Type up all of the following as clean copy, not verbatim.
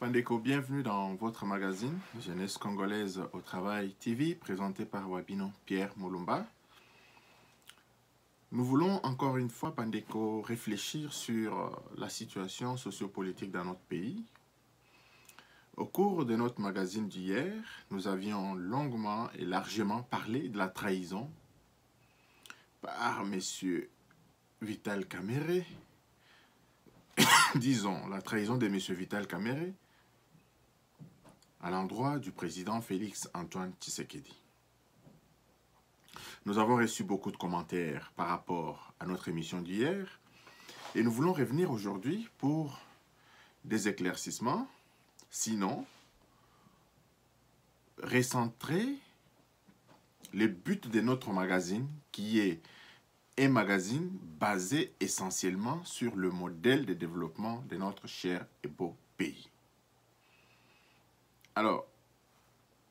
Pandeko, bienvenue dans votre magazine Jeunesse Congolaise au Travail TV, présenté par Wabino Pierre Moulumba. Nous voulons encore une fois, Pandeko, réfléchir sur la situation sociopolitique dans notre pays. Au cours de notre magazine d'hier, nous avions longuement et largement parlé de la trahison par M. Vital Kamerhe, disons, la trahison de M. Vital Kamerhe à l'endroit du président Félix Antoine Tshisekedi. Nous avons reçu beaucoup de commentaires par rapport à notre émission d'hier et nous voulons revenir aujourd'hui pour des éclaircissements, sinon recentrer le but de notre magazine qui est un magazine basé essentiellement sur le modèle de développement de notre cher et beau pays. Alors,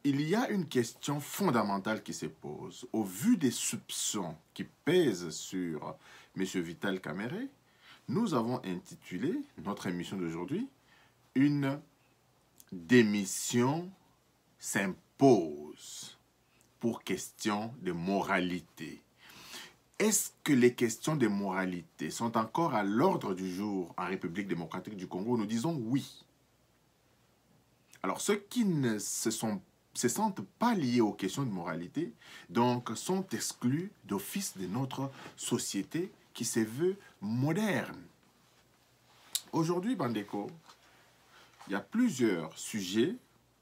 il y a une question fondamentale qui se pose. Au vu des soupçons qui pèsent sur M. Vital Kamerhe, nous avons intitulé notre émission d'aujourd'hui « Une démission s'impose pour question de moralité ». Est-ce que les questions de moralité sont encore à l'ordre du jour en République démocratique du Congo? Nous disons oui. Alors, ceux qui ne se sentent pas liés aux questions de moralité, donc sont exclus d'office de notre société qui se veut moderne. Aujourd'hui, Bandeko, il y a plusieurs sujets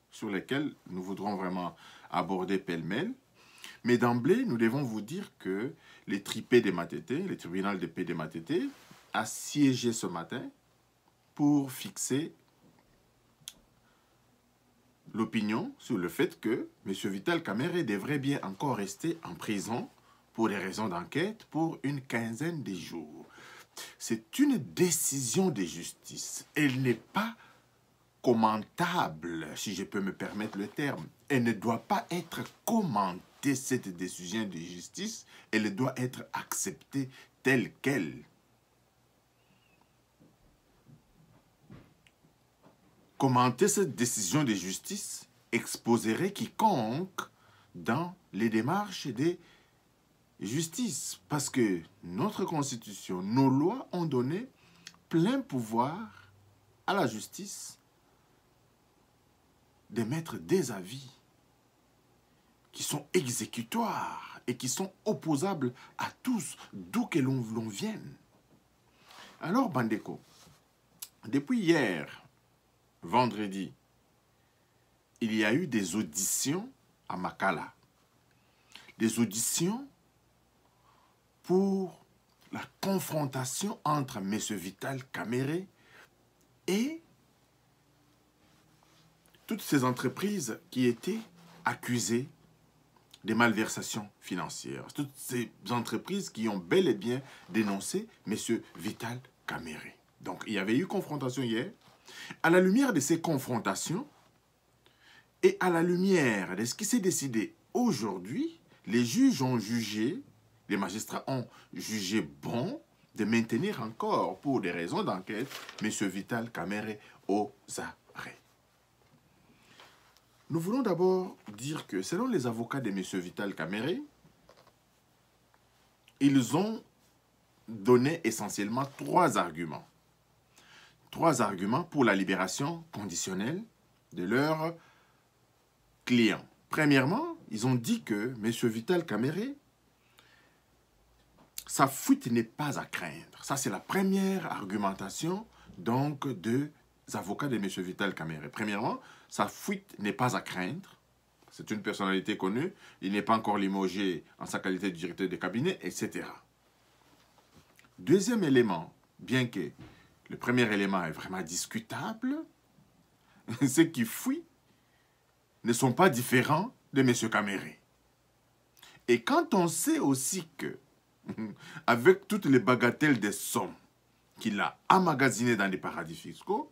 sur lesquels nous voudrons vraiment aborder pêle-mêle. Mais d'emblée, nous devons vous dire que les tripés des Matete, le tribunal de paix des Matete, a siégé ce matin pour fixer l'opinion sur le fait que M. Vital Kamerhe devrait bien encore rester en prison pour des raisons d'enquête pour une quinzaine de jours. C'est une décision de justice. Elle n'est pas commentable, si je peux me permettre le terme. Elle ne doit pas être commentée, cette décision de justice. Elle doit être acceptée telle qu'elle. Commenter cette décision de justice exposerait quiconque dans les démarches de justice. Parce que notre Constitution, nos lois ont donné plein pouvoir à la justice d'émettre des avis qui sont exécutoires et qui sont opposables à tous, d'où que l'on vienne. Alors, Bandeko, depuis hier, vendredi, il y a eu des auditions à Makala. Des auditions pour la confrontation entre M. Vital Kamerhe et toutes ces entreprises qui étaient accusées de malversations financières. Toutes ces entreprises qui ont bel et bien dénoncé M. Vital Kamerhe. Donc, il y avait eu confrontation hier. À la lumière de ces confrontations et à la lumière de ce qui s'est décidé aujourd'hui, les juges ont jugé, les magistrats ont jugé bon de maintenir encore, pour des raisons d'enquête, M. Vital Kamerhe aux arrêts. Nous voulons d'abord dire que, selon les avocats de M. Vital Kamerhe, ils ont donné essentiellement trois arguments. Trois arguments pour la libération conditionnelle de leurs clients. Premièrement, ils ont dit que M. Vital Kamerhe, sa fuite n'est pas à craindre. Ça, c'est la première argumentation donc des avocats de M. Vital Kamerhe. Premièrement, sa fuite n'est pas à craindre. C'est une personnalité connue. Il n'est pas encore limogé en sa qualité de directeur de cabinet, etc. Deuxième élément, bien que le premier élément est vraiment discutable, ceux qui fuient ne sont pas différents de M. Kamerhe. Et quand on sait aussi que, avec toutes les bagatelles des sommes qu'il a emmagasinées dans des paradis fiscaux,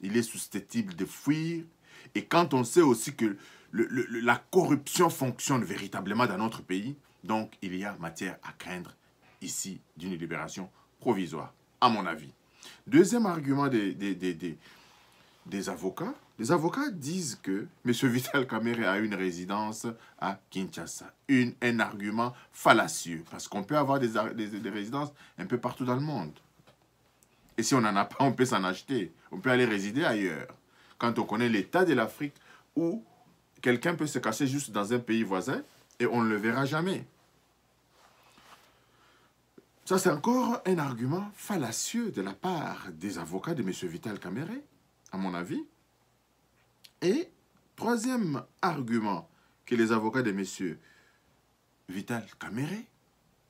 il est susceptible de fuir. Et quand on sait aussi que la corruption fonctionne véritablement dans notre pays, donc il y a matière à craindre ici d'une libération provisoire, à mon avis. Deuxième argument des des avocats. Les avocats disent que M. Vital Kamerhe a une résidence à Kinshasa. Un argument fallacieux, parce qu'on peut avoir des résidences un peu partout dans le monde. Et si on n'en a pas, on peut s'en acheter. On peut aller résider ailleurs. Quand on connaît l'état de l'Afrique, où quelqu'un peut se cacher juste dans un pays voisin et on ne le verra jamais. Ça, c'est encore un argument fallacieux de la part des avocats de M. Vital Kamerhe, à mon avis. Et troisième argument que les avocats de M. Vital Kamerhe,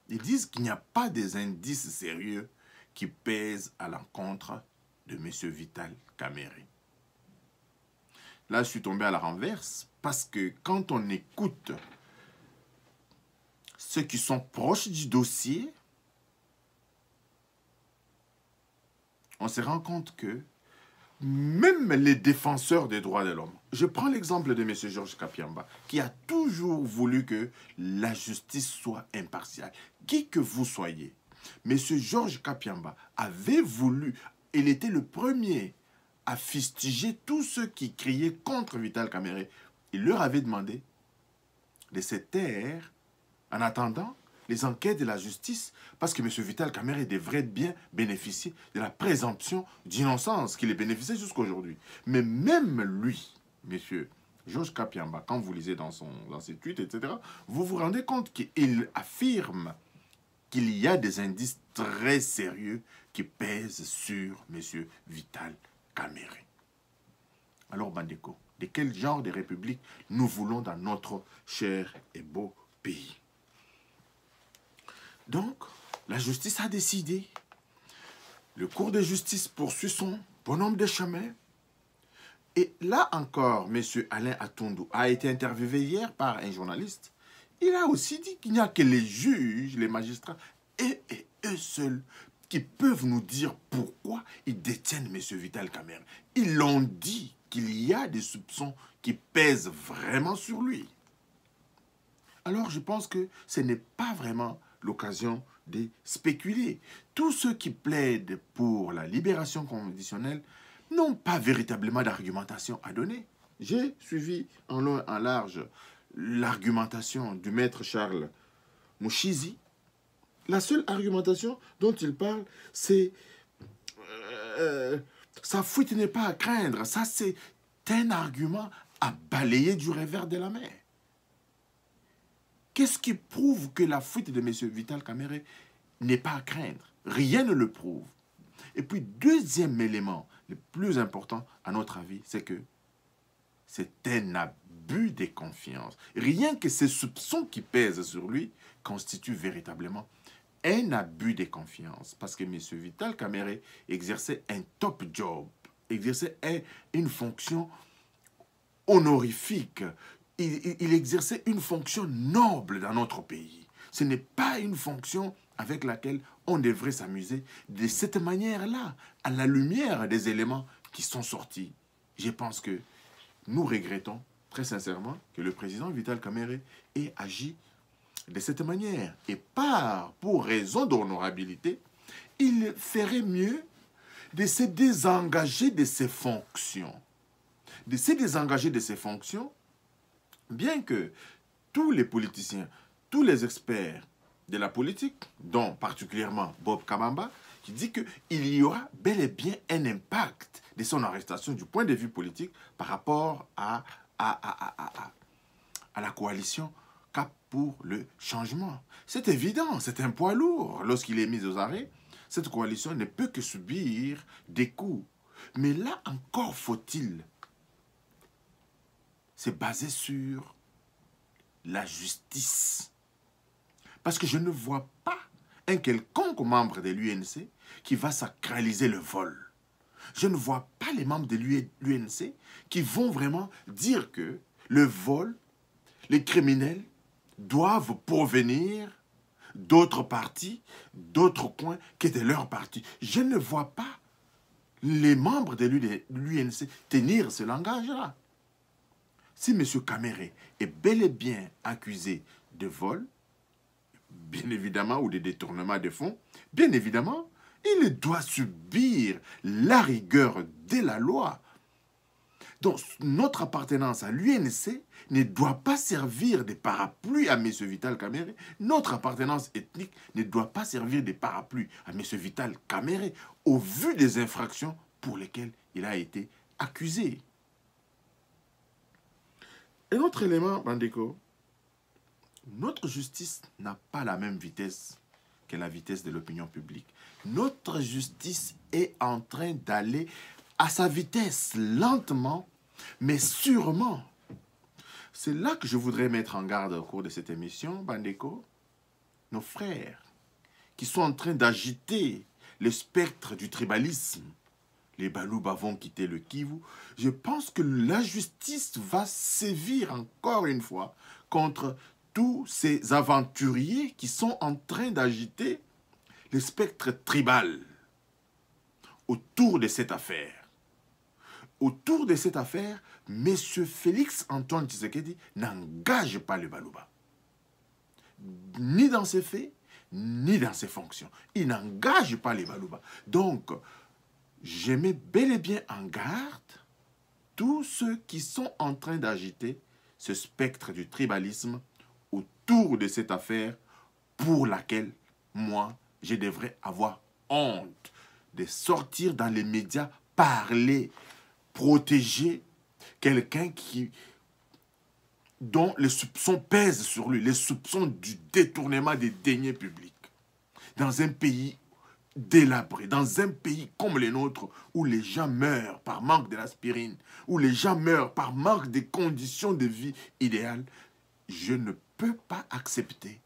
ils disent qu'il n'y a pas des indices sérieux qui pèsent à l'encontre de M. Vital Kamerhe. Là, je suis tombé à la renverse parce que quand on écoute ceux qui sont proches du dossier, on se rend compte que même les défenseurs des droits de l'homme, je prends l'exemple de M. Georges Kapiamba, qui a toujours voulu que la justice soit impartiale. Qui que vous soyez, M. Georges Kapiamba avait voulu, il était le premier à fustiger tous ceux qui criaient contre Vital Kamerhe. Il leur avait demandé de se taire en attendant les enquêtes de la justice, parce que M. Vital Kamerhe devrait bien bénéficier de la présomption d'innocence qu'il est bénéficié jusqu'à aujourd'hui. Mais même lui, M. Georges Kapiamba, quand vous lisez dans ses tweets, etc., vous vous rendez compte qu'il affirme qu'il y a des indices très sérieux qui pèsent sur M. Vital Kamerhe. Alors, Bandeko, de quel genre de république nous voulons dans notre cher et beau pays? Donc, la justice a décidé. Le cours de justice poursuit son bonhomme de chemin. Et là encore, M. Alain Atundou a été interviewé hier par un journaliste. Il a aussi dit qu'il n'y a que les juges, les magistrats, et eux seuls, qui peuvent nous dire pourquoi ils détiennent M. Vital Kamerhe. Ils l'ont dit qu'il y a des soupçons qui pèsent vraiment sur lui. Alors je pense que ce n'est pas vraiment l'occasion de spéculer. Tous ceux qui plaident pour la libération conditionnelle n'ont pas véritablement d'argumentation à donner. J'ai suivi en long et en large l'argumentation du maître Charles Mouchizi. La seule argumentation dont il parle, c'est sa fuite n'est pas à craindre. Ça, c'est un argument à balayer du revers de la main. Qu'est-ce qui prouve que la fuite de M. Vital Kamerhe n'est pas à craindre? Rien ne le prouve. Et puis, deuxième élément, le plus important à notre avis, c'est que c'est un abus de confiance. Rien que ces soupçons qui pèsent sur lui constituent véritablement un abus de confiance. Parce que M. Vital Kamerhe exerçait un top job, exerçait une fonction honorifique. Il exerçait une fonction noble dans notre pays. Ce n'est pas une fonction avec laquelle on devrait s'amuser de cette manière-là, à la lumière des éléments qui sont sortis. Je pense que nous regrettons très sincèrement que le président Vital Kamerhe ait agi de cette manière. Et pour raison d'honorabilité, il ferait mieux de se désengager de ses fonctions. De se désengager de ses fonctions, bien que tous les politiciens, tous les experts de la politique, dont particulièrement Bob Kabamba, qui dit qu'il y aura bel et bien un impact de son arrestation du point de vue politique par rapport à la coalition Cap pour le changement. C'est évident, c'est un poids lourd. Lorsqu'il est mis aux arrêts, cette coalition ne peut que subir des coups. Mais là encore faut-il se baser sur la justice. Parce que je ne vois pas un quelconque membre de l'UNC qui va sacraliser le vol. Je ne vois pas les membres de l'UNC qui vont vraiment dire que le vol, les criminels doivent provenir d'autres partis, d'autres coins que de leur parti. Je ne vois pas les membres de l'UNC tenir ce langage-là. Si M. Kamerhe est bel et bien accusé de vol, bien évidemment, ou de détournement de fonds, bien évidemment, il doit subir la rigueur de la loi. Donc, notre appartenance à l'UNC ne doit pas servir de parapluie à M. Vital Kamerhe. Notre appartenance ethnique ne doit pas servir de parapluie à M. Vital Kamerhe au vu des infractions pour lesquelles il a été accusé. Un autre élément, Bandeko, notre justice n'a pas la même vitesse que la vitesse de l'opinion publique. Notre justice est en train d'aller à sa vitesse, lentement, mais sûrement. C'est là que je voudrais mettre en garde au cours de cette émission, Bandeko, nos frères qui sont en train d'agiter le spectre du tribalisme. Les Balouba vont quitter le Kivu. Je pense que la justice va sévir encore une fois contre tous ces aventuriers qui sont en train d'agiter le spectre tribal autour de cette affaire. Autour de cette affaire, M. Félix Antoine Tshisekedi n'engage pas le Balouba. Ni dans ses faits, ni dans ses fonctions. Il n'engage pas les Balouba. Donc, je mets bel et bien en garde tous ceux qui sont en train d'agiter ce spectre du tribalisme autour de cette affaire pour laquelle, moi, je devrais avoir honte de sortir dans les médias, parler, protéger quelqu'un dont les soupçons pèsent sur lui, les soupçons du détournement des deniers publics. Dans un pays délabré, dans un pays comme le nôtre, où les gens meurent par manque de l'aspirine, où les gens meurent par manque de conditions de vie idéales, je ne peux pas accepter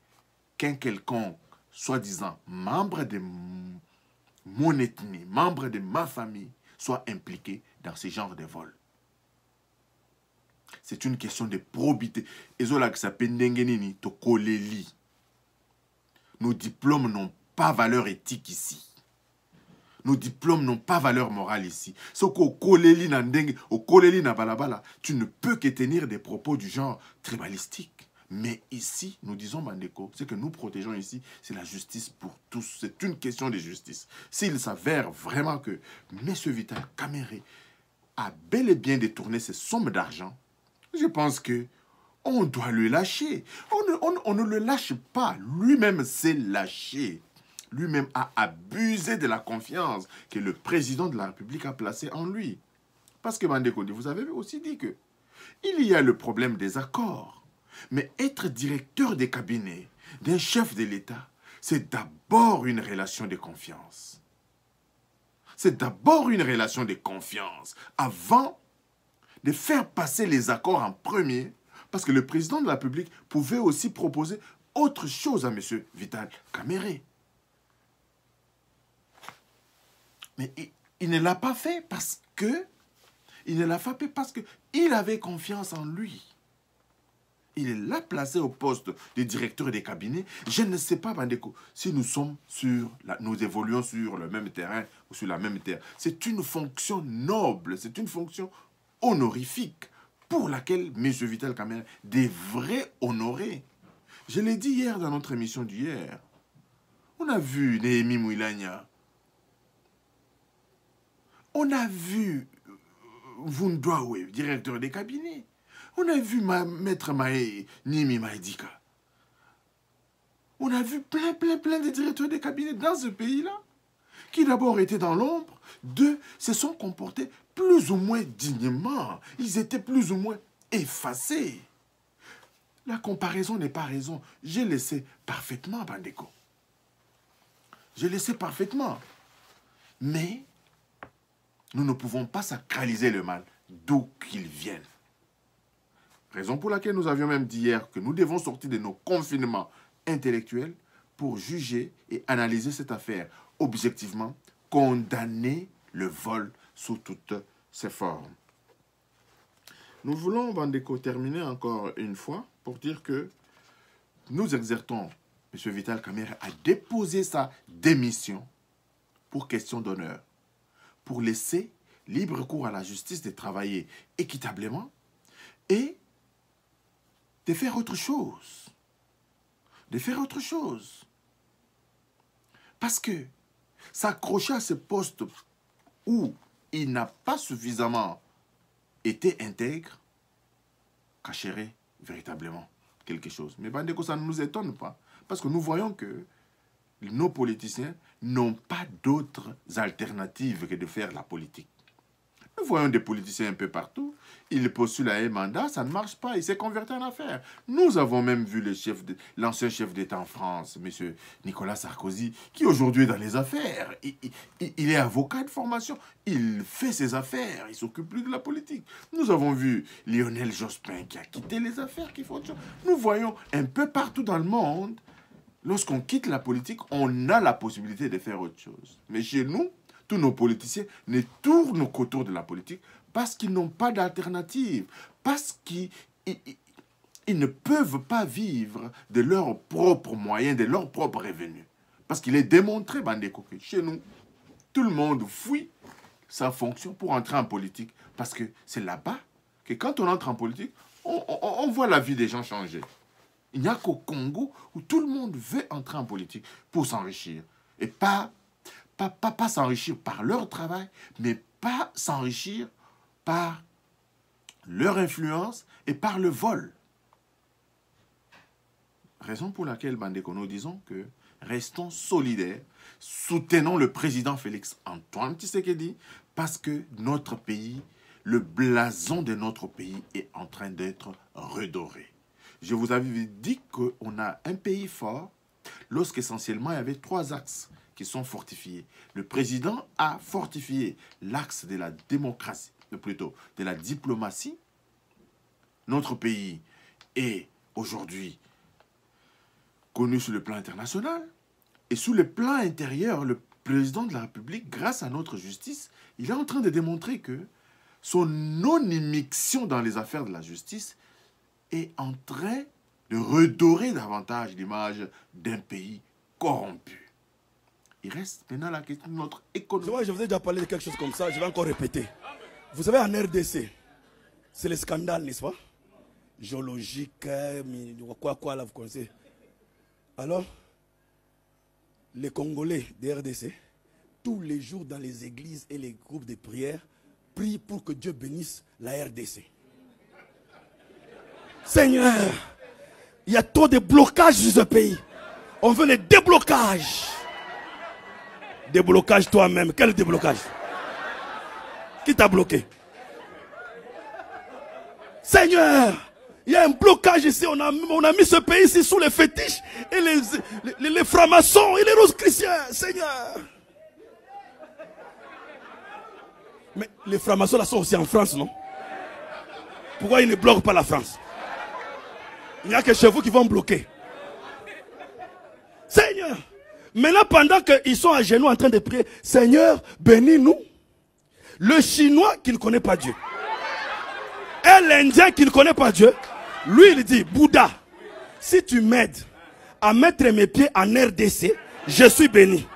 qu'un quelconque, soi-disant membre de mon ethnie, membre de ma famille, soit impliqué dans ce genre de vol. C'est une question de probité. Nos diplômes n'ont pas valeur éthique ici. Nos diplômes n'ont pas valeur morale ici. Tu ne peux que tenir des propos du genre tribalistique. Mais ici, nous disons, Bandeko, ce que nous protégeons ici, c'est la justice pour tous. C'est une question de justice. S'il s'avère vraiment que M. Vital Kamerhe a bel et bien détourné ces sommes d'argent, je pense que on doit le lâcher. On ne le lâche pas. Lui-même s'est lâché. Lui-même a abusé de la confiance que le président de la République a placée en lui. Parce que Bandeko, vous avez aussi dit que il y a le problème des accords. Mais être directeur des cabinets d'un chef de l'État, c'est d'abord une relation de confiance. C'est d'abord une relation de confiance avant de faire passer les accords en premier, parce que le président de la République pouvait aussi proposer autre chose à M. Vital Kamerhe. Mais il ne l'a pas fait parce que il avait confiance en lui. Il l'a placé au poste de directeur des cabinets. Je ne sais pas, Bandeko, si nous évoluons sur le même terrain ou sur la même terre. C'est une fonction noble, c'est une fonction honorifique pour laquelle M. Vital Kamerhe devrait honorer. Je l'ai dit hier dans notre émission d'hier. On a vu Néhémie Mouilagna. On a vu Vundwawe, directeur des cabinets. On a vu Maître Nimi Maïdika. On a vu plein de directeurs de cabinet dans ce pays-là, qui d'abord étaient dans l'ombre, se sont comportés plus ou moins dignement. Ils étaient plus ou moins effacés. La comparaison n'est pas raison. Je le sais parfaitement, Bandeko. Je le sais parfaitement. Mais nous ne pouvons pas sacraliser le mal, d'où qu'il vienne. Raison pour laquelle nous avions même dit hier que nous devons sortir de nos confinements intellectuels pour juger et analyser cette affaire objectivement, condamner le vol sous toutes ses formes. Nous voulons, Bandeko, terminer encore une fois pour dire que nous exertons M. Vital Kamerhe à déposer sa démission pour question d'honneur, pour laisser libre cours à la justice de travailler équitablement et de faire autre chose. De faire autre chose. Parce que s'accrocher à ce poste où il n'a pas suffisamment était intègre, cacherait véritablement quelque chose. Mais Bandeko, ça ne nous étonne pas. Parce que nous voyons que nos politiciens n'ont pas d'autres alternatives que de faire la politique. Nous voyons des politiciens un peu partout. Ils postulent à un mandat, ça ne marche pas. Il s'est converti en affaires. Nous avons même vu l'ancien chef d'État en France, M. Nicolas Sarkozy, qui aujourd'hui est dans les affaires. Il est avocat de formation. Il fait ses affaires. Il ne s'occupe plus de la politique. Nous avons vu Lionel Jospin qui a quitté les affaires, qui font autre chose. Nous voyons un peu partout dans le monde, lorsqu'on quitte la politique, on a la possibilité de faire autre chose. Mais chez nous, tous nos politiciens ne tournent qu'autour de la politique parce qu'ils n'ont pas d'alternative, parce qu'ils ne peuvent pas vivre de leurs propres moyens, de leurs propres revenus. Parce qu'il est démontré, Bandeko, que chez nous, tout le monde fuit sa fonction pour entrer en politique. Parce que c'est là-bas que quand on entre en politique, on voit la vie des gens changer. Il n'y a qu'au Congo où tout le monde veut entrer en politique pour s'enrichir. Et pas s'enrichir par leur travail, mais pas s'enrichir par leur influence et par le vol. Raison pour laquelle, Bandeko, nous disons que restons solidaires, soutenons le président Félix Antoine Tshisekedi, parce que notre pays, le blason de notre pays est en train d'être redoré. Je vous avais dit qu'on a un pays fort lorsqu'essentiellement il y avait 3 axes qui sont fortifiés. Le président a fortifié l'axe de la démocratie, plutôt de la diplomatie. Notre pays est aujourd'hui connu sur le plan international. Et sur le plan intérieur, le président de la République, grâce à notre justice, il est en train de démontrer que son non-immixtion dans les affaires de la justice est en train de redorer davantage l'image d'un pays corrompu. Il reste maintenant la question de notre économie. Je vous ai déjà parlé de quelque chose comme ça, je vais encore répéter. Vous savez, en RDC, c'est le scandale, n'est-ce pas? Géologique, quoi, là, vous connaissez. Alors, les Congolais de RDC, tous les jours dans les églises et les groupes de prière, prient pour que Dieu bénisse la RDC. Seigneur, il y a trop de blocages sur ce pays. On veut les déblocages. Déblocage toi-même. Quel déblocage? Qui t'a bloqué? Seigneur, il y a un blocage ici. On a mis ce pays ici sous les fétiches et les francs-maçons et les roses chrétiens. Seigneur. Mais les francs-maçons là sont aussi en France, non? Pourquoi ils ne bloquent pas la France? Il n'y a que chez vous qui vont bloquer. Seigneur. Maintenant, pendant qu'ils sont à genoux en train de prier, Seigneur, bénis-nous. Le Chinois qui ne connaît pas Dieu. Et l'Indien qui ne connaît pas Dieu. Lui, il dit, Bouddha, si tu m'aides à mettre mes pieds en RDC, je suis béni.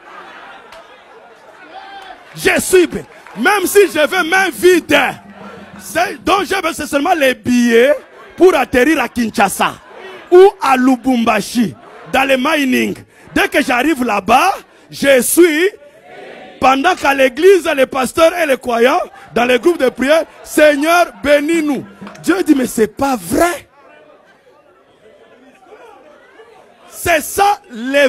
Je suis béni. Même si je veux main vide. Donc je veux seulement les billets pour atterrir à Kinshasa ou à Lubumbashi, dans le mining. Dès que j'arrive là-bas, je suis, pendant qu'à l'église, les pasteurs et les croyants, dans les groupes de prière, Seigneur, bénis-nous. Dieu dit, mais c'est pas vrai. C'est ça les